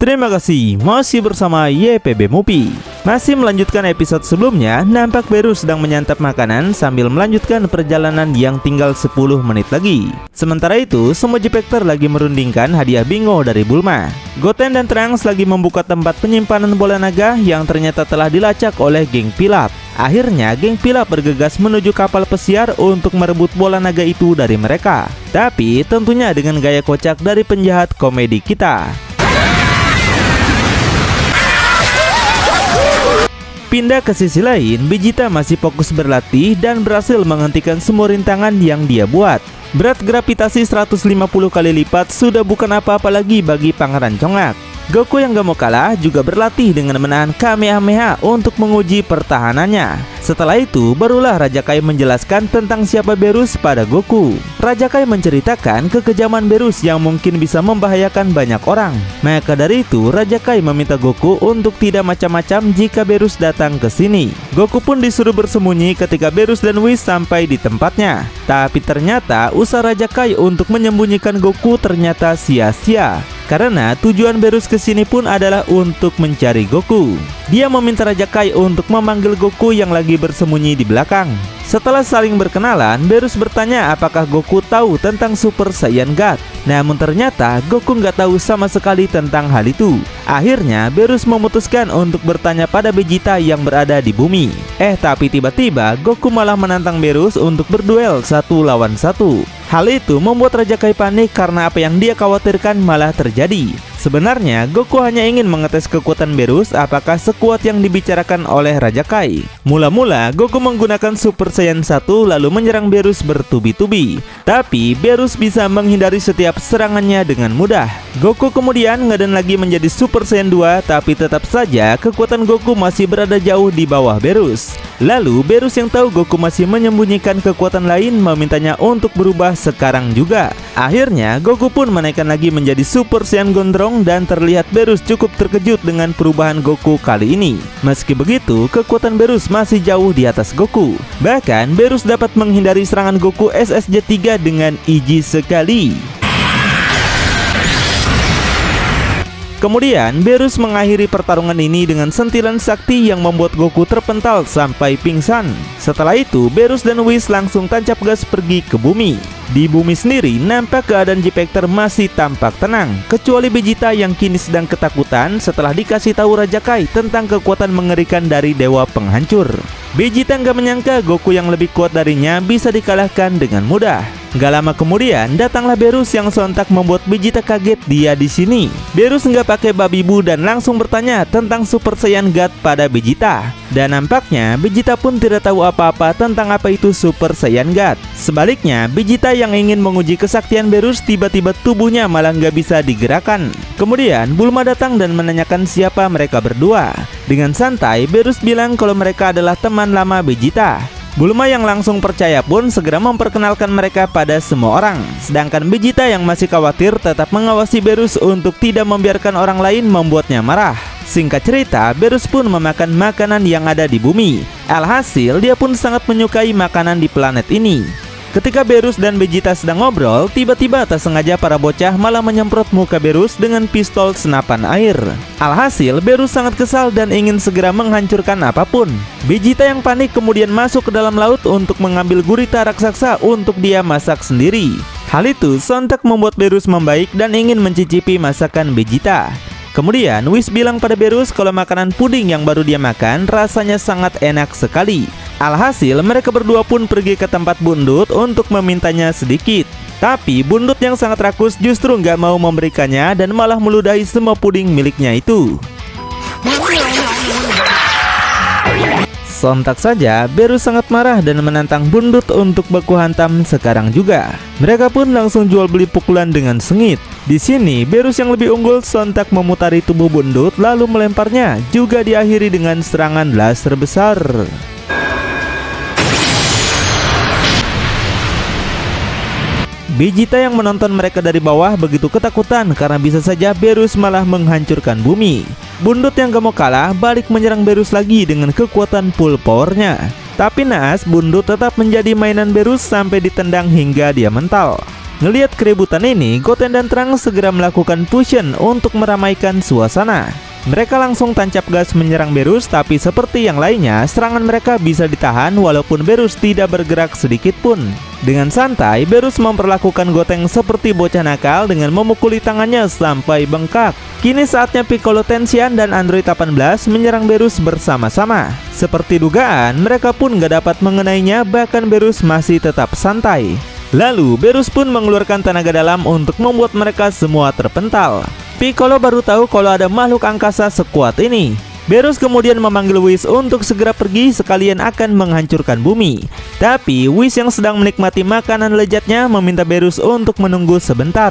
Terima kasih, masih bersama YPB Movie. Masih melanjutkan episode sebelumnya, nampak Beru sedang menyantap makanan sambil melanjutkan perjalanan yang tinggal 10 menit lagi. Sementara itu, semua Jepekter lagi merundingkan hadiah bingo dari Bulma. Goten dan Trunks lagi membuka tempat penyimpanan bola naga yang ternyata telah dilacak oleh geng Pilaf. Akhirnya, geng Pilaf bergegas menuju kapal pesiar untuk merebut bola naga itu dari mereka. Tapi, tentunya dengan gaya kocak dari penjahat komedi kita. Pindah ke sisi lain, Vegeta masih fokus berlatih dan berhasil menghentikan semua rintangan yang dia buat. Berat gravitasi 150 kali lipat sudah bukan apa-apa lagi bagi Pangeran Congak. Goku yang gak mau kalah juga berlatih dengan menahan Kamehameha untuk menguji pertahanannya. Setelah itu, barulah Raja Kai menjelaskan tentang siapa Berus pada Goku. Raja Kai menceritakan kekejaman Berus yang mungkin bisa membahayakan banyak orang. Maka dari itu, Raja Kai meminta Goku untuk tidak macam-macam jika Berus datang ke sini. Goku pun disuruh bersembunyi ketika Berus dan Whis sampai di tempatnya. Tapi ternyata usaha Raja Kai untuk menyembunyikan Goku ternyata sia-sia. Karena tujuan Berus kesini pun adalah untuk mencari Goku. Dia meminta Raja Kai untuk memanggil Goku yang lagi bersembunyi di belakang. Setelah saling berkenalan, Berus bertanya apakah Goku tahu tentang Super Saiyan God. Namun ternyata Goku nggak tahu sama sekali tentang hal itu. Akhirnya Berus memutuskan untuk bertanya pada Vegeta yang berada di bumi. Tapi tiba-tiba Goku malah menantang Berus untuk berduel 1 lawan 1. Hal itu membuat Raja Kai panik karena apa yang dia khawatirkan malah terjadi. Sebenarnya Goku hanya ingin mengetes kekuatan Berus apakah sekuat yang dibicarakan oleh Raja Kai. Mula-mula Goku menggunakan Super Saiyan 1 lalu menyerang Berus bertubi-tubi. Tapi Berus bisa menghindari setiap serangannya dengan mudah. Goku kemudian ngeden lagi menjadi Super Saiyan 2, tapi tetap saja kekuatan Goku masih berada jauh di bawah Berus. Lalu Berus yang tahu Goku masih menyembunyikan kekuatan lain memintanya untuk berubah sekarang juga. Akhirnya Goku pun menaikkan lagi menjadi Super Saiyan Gondrong dan terlihat Berus cukup terkejut dengan perubahan Goku kali ini. Meski begitu, kekuatan Berus masih jauh di atas Goku. Bahkan Berus dapat menghindari serangan Goku SSJ 3 dengan easy sekali. Kemudian Berus mengakhiri pertarungan ini dengan sentilan sakti yang membuat Goku terpental sampai pingsan. Setelah itu Berus dan Whis langsung tancap gas pergi ke bumi. Di bumi sendiri nampak keadaan Jepekter masih tampak tenang, kecuali Vegeta yang kini sedang ketakutan setelah dikasih tahu Raja Kai tentang kekuatan mengerikan dari Dewa Penghancur. Vegeta nggak menyangka Goku yang lebih kuat darinya bisa dikalahkan dengan mudah. Gak lama kemudian datanglah Berus yang sontak membuat Vegeta kaget dia di sini. Berus nggak pakai babi bu dan langsung bertanya tentang Super Saiyan God pada Vegeta. Dan nampaknya Vegeta pun tidak tahu apa-apa tentang apa itu Super Saiyan God. Sebaliknya, Vegeta yang ingin menguji kesaktian Berus tiba-tiba tubuhnya malah nggak bisa digerakkan. Kemudian Bulma datang dan menanyakan siapa mereka berdua. Dengan santai Berus bilang kalau mereka adalah teman lama Vegeta. Bulma yang langsung percaya pun segera memperkenalkan mereka pada semua orang. Sedangkan Vegeta yang masih khawatir tetap mengawasi Berus untuk tidak membiarkan orang lain membuatnya marah. Singkat cerita, Berus pun memakan makanan yang ada di bumi. Alhasil, dia pun sangat menyukai makanan di planet ini. Ketika Berus dan Vegeta sedang ngobrol, tiba-tiba tak sengaja para bocah malah menyemprot muka Berus dengan pistol senapan air. Alhasil, Berus sangat kesal dan ingin segera menghancurkan apapun. Vegeta yang panik kemudian masuk ke dalam laut untuk mengambil gurita raksasa untuk dia masak sendiri. Hal itu sontak membuat Berus membaik dan ingin mencicipi masakan Vegeta. Kemudian Whis bilang pada Berus kalau makanan puding yang baru dia makan rasanya sangat enak sekali. Alhasil mereka berdua pun pergi ke tempat Bundut untuk memintanya sedikit. Tapi Bundut yang sangat rakus justru nggak mau memberikannya dan malah meludahi semua puding miliknya itu. Sontak saja Berus sangat marah dan menantang Bundut untuk baku hantam sekarang juga. Mereka pun langsung jual beli pukulan dengan sengit. Di sini Berus yang lebih unggul sontak memutari tubuh Bundut lalu melemparnya, juga diakhiri dengan serangan laser besar. Vegeta yang menonton mereka dari bawah begitu ketakutan karena bisa saja Berus malah menghancurkan bumi. Bundut yang gak mau kalah balik menyerang Berus lagi dengan kekuatan full powernya. Tapi naas Bundut tetap menjadi mainan Berus sampai ditendang hingga dia mental. Ngelihat keributan ini, Goten dan Trunks segera melakukan fusion untuk meramaikan suasana. Mereka langsung tancap gas menyerang Beerus, tapi seperti yang lainnya, serangan mereka bisa ditahan walaupun Beerus tidak bergerak sedikit pun. Dengan santai, Beerus memperlakukan Goten seperti bocah nakal dengan memukuli tangannya sampai bengkak. Kini saatnya Piccolo Tenshinhan dan Android 18 menyerang Beerus bersama-sama. Seperti dugaan, mereka pun gak dapat mengenainya, bahkan Beerus masih tetap santai. Lalu Beerus pun mengeluarkan tenaga dalam untuk membuat mereka semua terpental. Piccolo baru tahu kalau ada makhluk angkasa sekuat ini. Beerus kemudian memanggil Whis untuk segera pergi sekalian akan menghancurkan bumi. Tapi Whis yang sedang menikmati makanan lezatnya meminta Beerus untuk menunggu sebentar.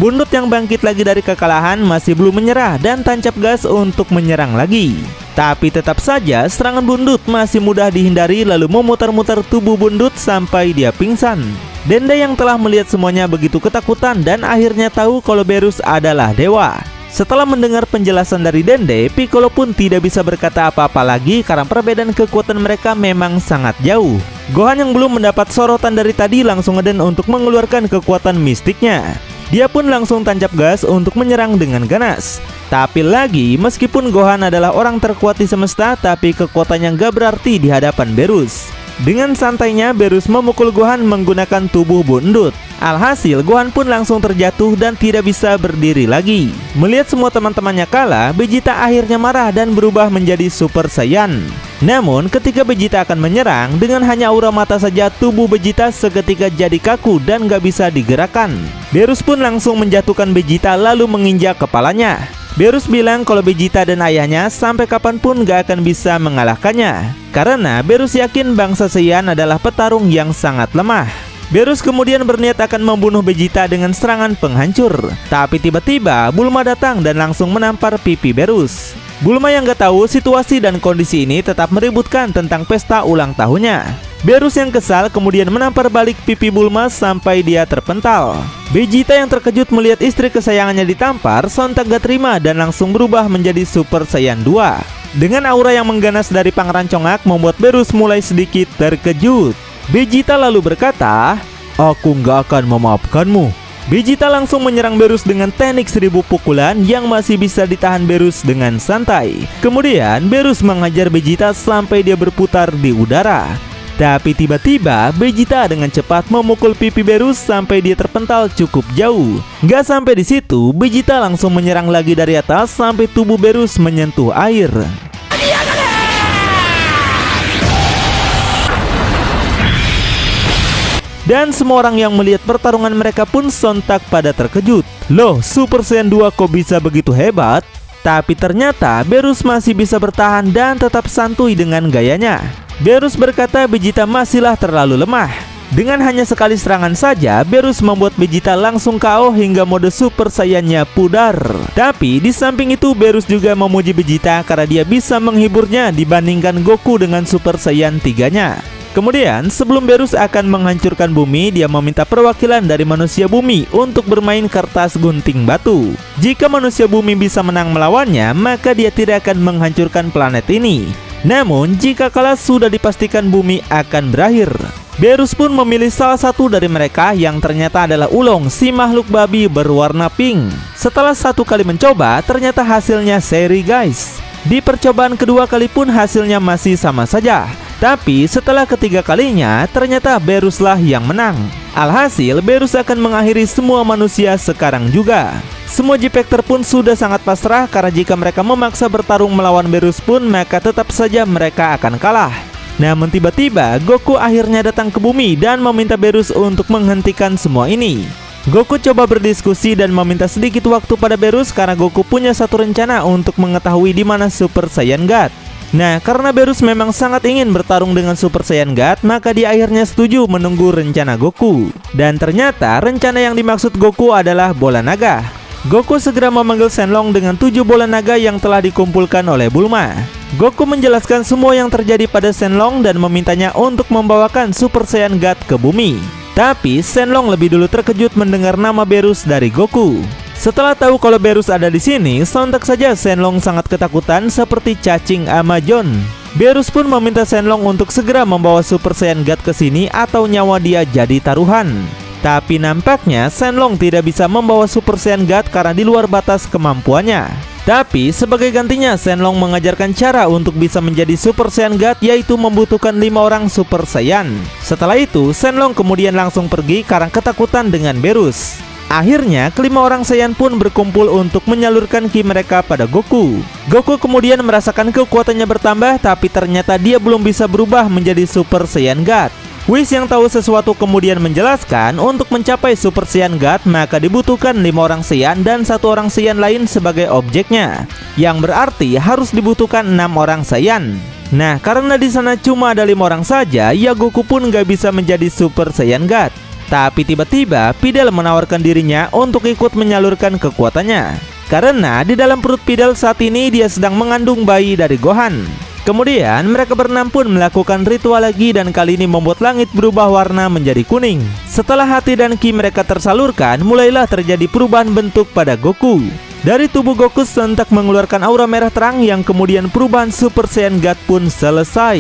Bundut yang bangkit lagi dari kekalahan masih belum menyerah dan tancap gas untuk menyerang lagi. Tapi tetap saja serangan Bundut masih mudah dihindari, lalu memutar-mutar tubuh Bundut sampai dia pingsan. Dende yang telah melihat semuanya begitu ketakutan dan akhirnya tahu kalau Beerus adalah dewa. Setelah mendengar penjelasan dari Dende, Piccolo pun tidak bisa berkata apa-apa lagi karena perbedaan kekuatan mereka memang sangat jauh. Gohan yang belum mendapat sorotan dari tadi langsung ngeden untuk mengeluarkan kekuatan mistiknya. Dia pun langsung tancap gas untuk menyerang dengan ganas. Tapi lagi, meskipun Gohan adalah orang terkuat di semesta, tapi kekuatannya gak berarti di hadapan Beerus. Dengan santainya Beerus memukul Gohan menggunakan tubuh Bundut. Alhasil Gohan pun langsung terjatuh dan tidak bisa berdiri lagi. Melihat semua teman-temannya kalah, Vegeta akhirnya marah dan berubah menjadi Super Saiyan. Namun ketika Vegeta akan menyerang, dengan hanya aura mata saja tubuh Vegeta seketika jadi kaku dan gak bisa digerakkan. Beerus pun langsung menjatuhkan Vegeta lalu menginjak kepalanya. Beerus bilang kalau Vegeta dan ayahnya sampai kapanpun gak akan bisa mengalahkannya, karena Beerus yakin bangsa Saiyan adalah petarung yang sangat lemah. Beerus kemudian berniat akan membunuh Vegeta dengan serangan penghancur. Tapi tiba-tiba Bulma datang dan langsung menampar pipi Beerus. Bulma yang gak tahu situasi dan kondisi ini tetap meributkan tentang pesta ulang tahunnya. Beerus yang kesal kemudian menampar balik pipi Bulma sampai dia terpental. Vegeta yang terkejut melihat istri kesayangannya ditampar sontak gak terima dan langsung berubah menjadi Super Saiyan 2. Dengan aura yang mengganas dari Pangeran Congak membuat Beerus mulai sedikit terkejut. Vegeta lalu berkata, "Aku nggak akan memaafkanmu." Vegeta langsung menyerang Beerus dengan teknik 1000 pukulan yang masih bisa ditahan Beerus dengan santai. Kemudian Beerus menghajar Vegeta sampai dia berputar di udara. Tapi tiba-tiba Vegeta dengan cepat memukul pipi Beerus sampai dia terpental cukup jauh. Gak sampai di situ, Vegeta langsung menyerang lagi dari atas sampai tubuh Beerus menyentuh air. Dan semua orang yang melihat pertarungan mereka pun sontak pada terkejut. Loh, Super Saiyan 2 kok bisa begitu hebat? Tapi ternyata Beerus masih bisa bertahan dan tetap santuy dengan gayanya. Beerus berkata Vegeta masihlah terlalu lemah. Dengan hanya sekali serangan saja, Beerus membuat Vegeta langsung KO hingga mode Super Saiyan-nya pudar. Tapi di samping itu Beerus juga memuji Vegeta karena dia bisa menghiburnya dibandingkan Goku dengan Super Saiyan 3-nya. Kemudian sebelum Beerus akan menghancurkan bumi, dia meminta perwakilan dari manusia bumi untuk bermain kertas gunting batu. Jika manusia bumi bisa menang melawannya, maka dia tidak akan menghancurkan planet ini. Namun jika kalah sudah dipastikan bumi akan berakhir. Beerus pun memilih salah satu dari mereka yang ternyata adalah Ulong, si makhluk babi berwarna pink. Setelah satu kali mencoba, ternyata hasilnya seri guys. Di percobaan kedua kali pun hasilnya masih sama saja. Tapi setelah ketiga kalinya, ternyata Beeruslah yang menang. Alhasil, Beerus akan mengakhiri semua manusia sekarang juga. Semua G-Factor pun sudah sangat pasrah karena jika mereka memaksa bertarung melawan Beerus pun, maka tetap saja mereka akan kalah. Namun tiba-tiba, Goku akhirnya datang ke bumi dan meminta Beerus untuk menghentikan semua ini. Goku coba berdiskusi dan meminta sedikit waktu pada Beerus karena Goku punya satu rencana untuk mengetahui di mana Super Saiyan God. Nah, karena Beerus memang sangat ingin bertarung dengan Super Saiyan God, maka dia akhirnya setuju menunggu rencana Goku. Dan ternyata rencana yang dimaksud Goku adalah bola naga. Goku segera memanggil Shenlong dengan 7 bola naga yang telah dikumpulkan oleh Bulma. Goku menjelaskan semua yang terjadi pada Shenlong dan memintanya untuk membawakan Super Saiyan God ke bumi. Tapi Shenlong lebih dulu terkejut mendengar nama Beerus dari Goku. Setelah tahu kalau Beerus ada di sini, sontak saja Shenlong sangat ketakutan seperti cacing Amazon. Beerus pun meminta Shenlong untuk segera membawa Super Saiyan God ke sini atau nyawa dia jadi taruhan. Tapi nampaknya Shenlong tidak bisa membawa Super Saiyan God karena di luar batas kemampuannya. Tapi sebagai gantinya Shenlong mengajarkan cara untuk bisa menjadi Super Saiyan God, yaitu membutuhkan 5 orang Super Saiyan. Setelah itu Shenlong kemudian langsung pergi karena ketakutan dengan Beerus. Akhirnya kelima orang Saiyan pun berkumpul untuk menyalurkan ki mereka pada Goku. Goku kemudian merasakan kekuatannya bertambah, tapi ternyata dia belum bisa berubah menjadi Super Saiyan God. Whis yang tahu sesuatu kemudian menjelaskan untuk mencapai Super Saiyan God maka dibutuhkan 5 orang Saiyan dan 1 orang Saiyan lain sebagai objeknya, yang berarti harus dibutuhkan 6 orang Saiyan. Nah, karena di sana cuma ada 5 orang saja, ya Goku pun nggak bisa menjadi Super Saiyan God. Tapi tiba-tiba Videl menawarkan dirinya untuk ikut menyalurkan kekuatannya, karena di dalam perut Videl saat ini dia sedang mengandung bayi dari Gohan. Kemudian mereka berenam pun melakukan ritual lagi dan kali ini membuat langit berubah warna menjadi kuning. Setelah hati dan ki mereka tersalurkan, mulailah terjadi perubahan bentuk pada Goku. Dari tubuh Goku sontak mengeluarkan aura merah terang yang kemudian perubahan Super Saiyan God pun selesai.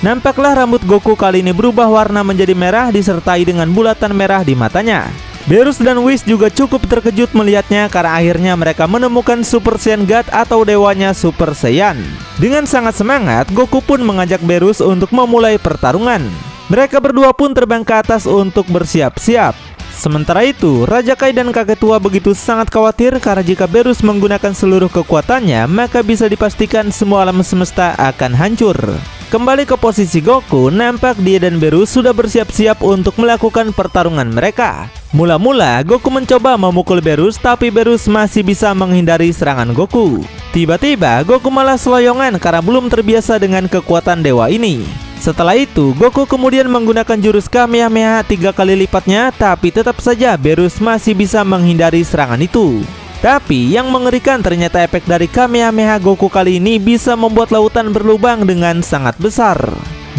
Nampaklah rambut Goku kali ini berubah warna menjadi merah disertai dengan bulatan merah di matanya. Beerus dan Whis juga cukup terkejut melihatnya karena akhirnya mereka menemukan Super Saiyan God atau dewanya Super Saiyan. Dengan sangat semangat, Goku pun mengajak Beerus untuk memulai pertarungan. Mereka berdua pun terbang ke atas untuk bersiap-siap. Sementara itu, Raja Kai dan kakek tua begitu sangat khawatir karena jika Beerus menggunakan seluruh kekuatannya, maka bisa dipastikan semua alam semesta akan hancur. Kembali ke posisi Goku, nampak dia dan Beerus sudah bersiap-siap untuk melakukan pertarungan mereka. Mula-mula Goku mencoba memukul Beerus, tapi Beerus masih bisa menghindari serangan Goku. Tiba-tiba Goku malah seloyongan karena belum terbiasa dengan kekuatan dewa ini. Setelah itu Goku kemudian menggunakan jurus Kamehameha 3 kali lipatnya, tapi tetap saja Beerus masih bisa menghindari serangan itu. Tapi yang mengerikan ternyata efek dari Kamehameha Goku kali ini bisa membuat lautan berlubang dengan sangat besar.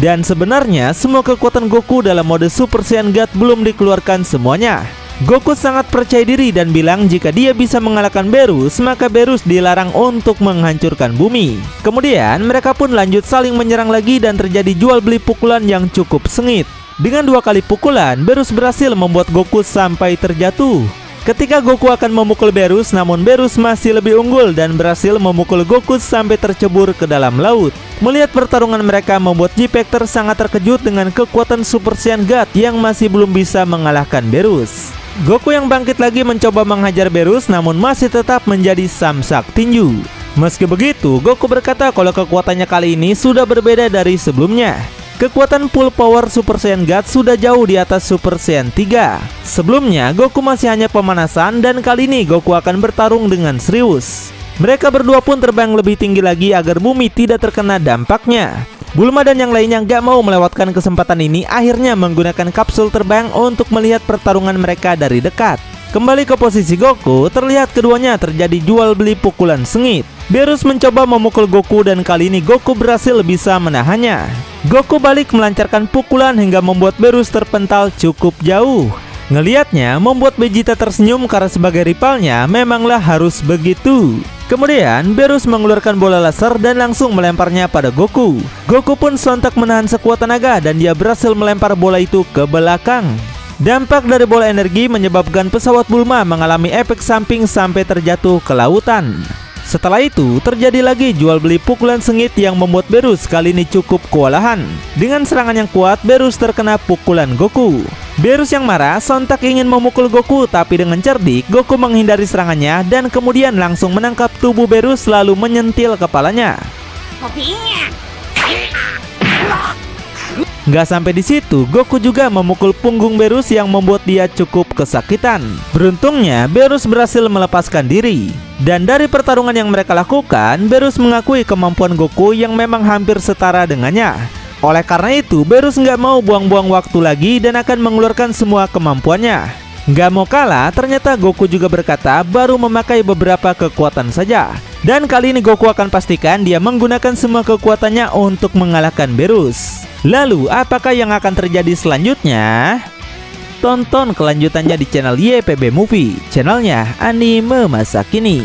Dan sebenarnya semua kekuatan Goku dalam mode Super Saiyan God belum dikeluarkan semuanya. Goku sangat percaya diri dan bilang jika dia bisa mengalahkan Beerus, maka Beerus dilarang untuk menghancurkan bumi. Kemudian mereka pun lanjut saling menyerang lagi dan terjadi jual beli pukulan yang cukup sengit. Dengan 2 kali pukulan, Beerus berhasil membuat Goku sampai terjatuh. Ketika Goku akan memukul Beerus, namun Beerus masih lebih unggul dan berhasil memukul Goku sampai tercebur ke dalam laut. Melihat pertarungan mereka membuat G-Factor sangat terkejut dengan kekuatan Super Saiyan God yang masih belum bisa mengalahkan Beerus. Goku yang bangkit lagi mencoba menghajar Beerus namun masih tetap menjadi Samsak Tinju. Meski begitu, Goku berkata kalau kekuatannya kali ini sudah berbeda dari sebelumnya. Kekuatan full power Super Saiyan God sudah jauh di atas Super Saiyan 3. Sebelumnya Goku masih hanya pemanasan dan kali ini Goku akan bertarung dengan serius. Mereka berdua pun terbang lebih tinggi lagi agar bumi tidak terkena dampaknya. Bulma dan yang lainnya gak mau melewatkan kesempatan ini, akhirnya menggunakan kapsul terbang untuk melihat pertarungan mereka dari dekat. Kembali ke posisi Goku, terlihat keduanya terjadi jual beli pukulan sengit. Beerus mencoba memukul Goku dan kali ini Goku berhasil bisa menahannya. Goku balik melancarkan pukulan hingga membuat Beerus terpental cukup jauh. Ngelihatnya membuat Vegeta tersenyum karena sebagai rivalnya memanglah harus begitu. Kemudian Beerus mengeluarkan bola laser dan langsung melemparnya pada Goku. Goku pun sontak menahan sekuat tenaga dan dia berhasil melempar bola itu ke belakang. Dampak dari bola energi menyebabkan pesawat Bulma mengalami efek samping sampai terjatuh ke lautan. Setelah itu terjadi lagi jual beli pukulan sengit yang membuat Beerus kali ini cukup kewalahan. Dengan serangan yang kuat, Beerus terkena pukulan Goku. Beerus yang marah sontak ingin memukul Goku, tapi dengan cerdik Goku menghindari serangannya dan kemudian langsung menangkap tubuh Beerus lalu menyentil kepalanya. Nggak sampai di situ, Goku juga memukul punggung Beerus yang membuat dia cukup kesakitan. Beruntungnya, Beerus berhasil melepaskan diri. Dan dari pertarungan yang mereka lakukan, Beerus mengakui kemampuan Goku yang memang hampir setara dengannya. Oleh karena itu, Beerus nggak mau buang-buang waktu lagi dan akan mengeluarkan semua kemampuannya. Nggak mau kalah, ternyata Goku juga berkata baru memakai beberapa kekuatan saja. Dan kali ini Goku akan pastikan dia menggunakan semua kekuatannya untuk mengalahkan Beerus. Lalu, apakah yang akan terjadi selanjutnya? Tonton kelanjutannya di channel YPB Movie, channelnya anime masa kini.